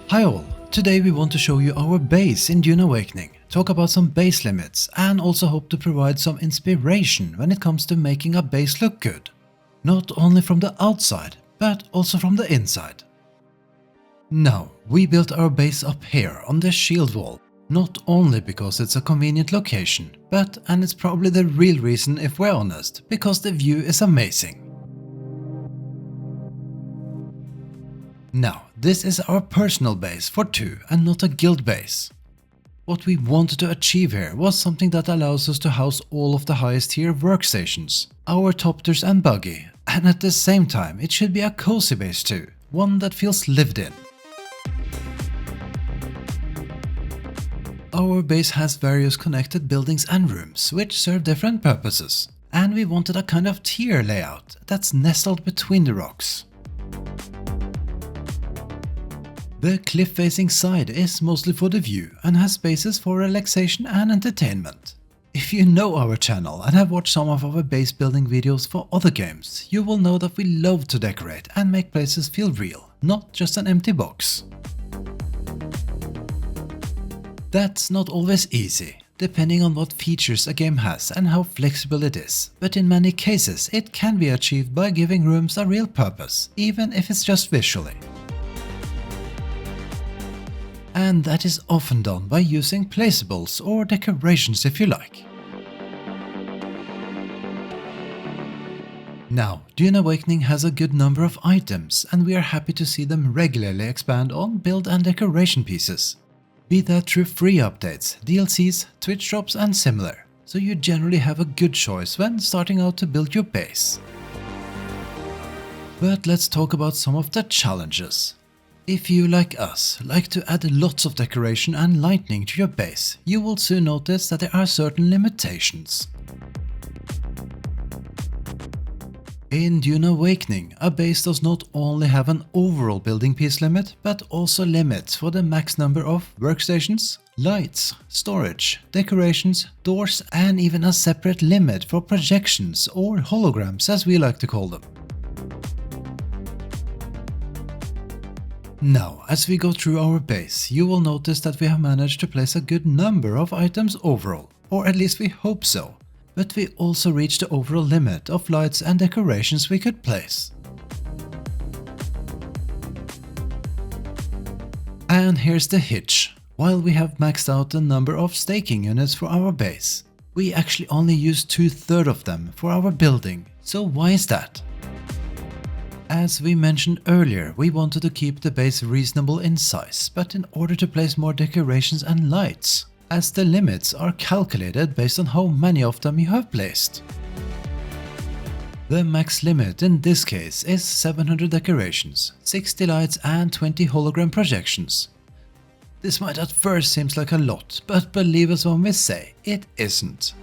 Hi all, today we want to show you our base in Dune Awakening, talk about some base limits and also hope to provide some inspiration when it comes to making a base look good. Not only from the outside, but also from the inside. Now, we built our base up here on the shield wall, not only because it's a convenient location, and it's probably the real reason if we're honest, because the view is amazing. Now, this is our personal base for two and not a guild base. What we wanted to achieve here was something that allows us to house all of the highest tier workstations, our top-tiers and buggy, and at the same time it should be a cozy base too, one that feels lived in. Our base has various connected buildings and rooms which serve different purposes, and we wanted a kind of tier layout that's nestled between the rocks. The cliff-facing side is mostly for the view and has spaces for relaxation and entertainment. If you know our channel and have watched some of our base building videos for other games, you will know that we love to decorate and make places feel real, not just an empty box. That's not always easy, depending on what features a game has and how flexible it is, but in many cases it can be achieved by giving rooms a real purpose, even if it's just visually. And that is often done by using placeables or decorations if you like. Now, Dune Awakening has a good number of items and we are happy to see them regularly expand on build and decoration pieces. Be that through free updates, DLCs, Twitch drops and similar, so you generally have a good choice when starting out to build your base. But let's talk about some of the challenges. If you, like us, like to add lots of decoration and lighting to your base, you will soon notice that there are certain limitations. In Dune Awakening, a base does not only have an overall building piece limit, but also limits for the max number of workstations, lights, storage, decorations, doors, and even a separate limit for projections or holograms as we like to call them. Now, as we go through our base, you will notice that we have managed to place a good number of items overall, or at least we hope so, but we also reached the overall limit of lights and decorations we could place. And here's the hitch. While we have maxed out the number of staking units for our base, we actually only use 2/3 of them for our building, so why is that? As we mentioned earlier, we wanted to keep the base reasonable in size, but in order to place more decorations and lights, as the limits are calculated based on how many of them you have placed. The max limit in this case is 700 decorations, 60 lights and 20 hologram projections. This might at first seem like a lot, but believe us when we say it isn't.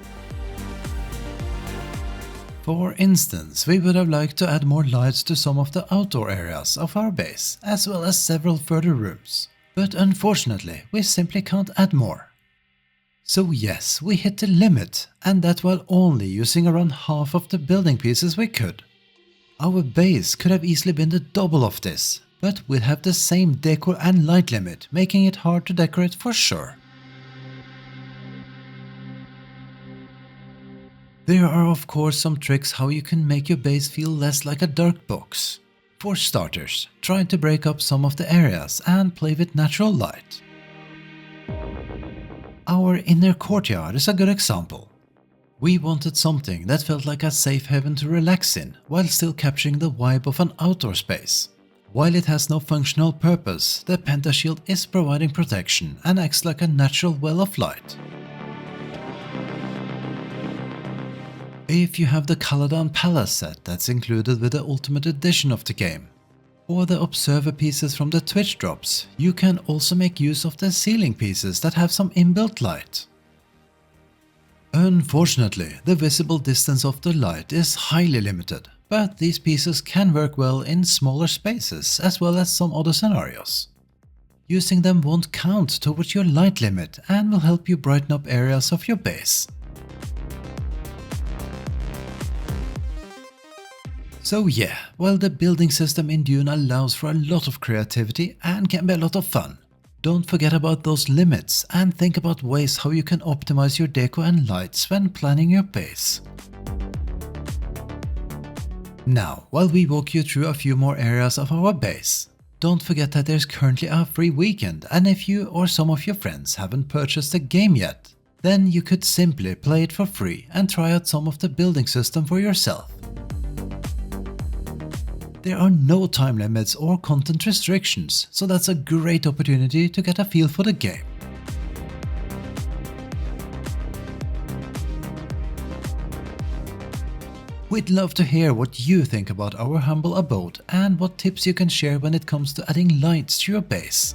For instance, we would have liked to add more lights to some of the outdoor areas of our base, as well as several further rooms, but unfortunately we simply can't add more. So yes, we hit the limit, and that while only using around half of the building pieces we could. Our base could have easily been the double of this, but we'd have the same decor and light limit, making it hard to decorate for sure. There are of course some tricks how you can make your base feel less like a dark box. For starters, try to break up some of the areas and play with natural light. Our inner courtyard is a good example. We wanted something that felt like a safe haven to relax in, while still capturing the vibe of an outdoor space. While it has no functional purpose, the pentashield is providing protection and acts like a natural well of light. If you have the Caladan Palace set that's included with the Ultimate Edition of the game, or the observer pieces from the Twitch drops, you can also make use of the ceiling pieces that have some inbuilt light. Unfortunately, the visible distance of the light is highly limited, but these pieces can work well in smaller spaces as well as some other scenarios. Using them won't count towards your light limit and will help you brighten up areas of your base. So yeah, well, the building system in Dune allows for a lot of creativity and can be a lot of fun. Don't forget about those limits and think about ways how you can optimize your deco and lights when planning your base. Now, while we walk you through a few more areas of our base, don't forget that there's currently a free weekend, and if you or some of your friends haven't purchased the game yet, then you could simply play it for free and try out some of the building system for yourself. There are no time limits or content restrictions, so that's a great opportunity to get a feel for the game. We'd love to hear what you think about our humble abode and what tips you can share when it comes to adding lights to your base.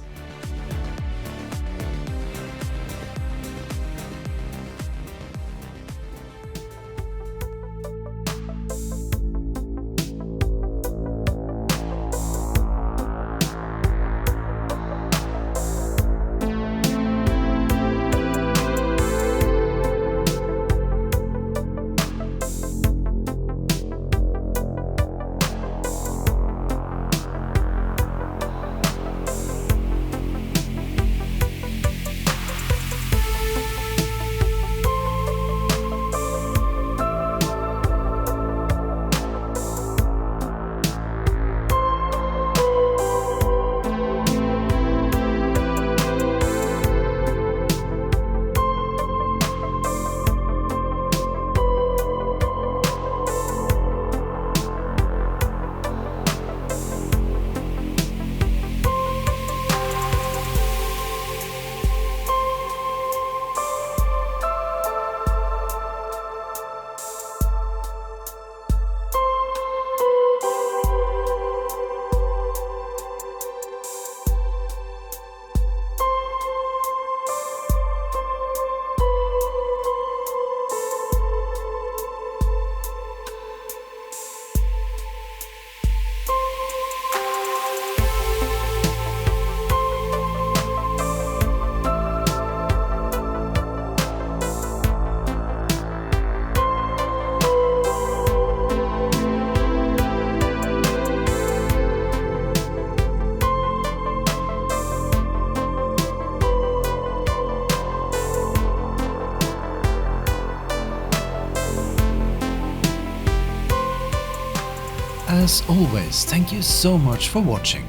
As always, thank you so much for watching.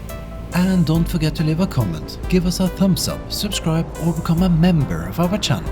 And don't forget to leave a comment, give us a thumbs up, subscribe or become a member of our channel.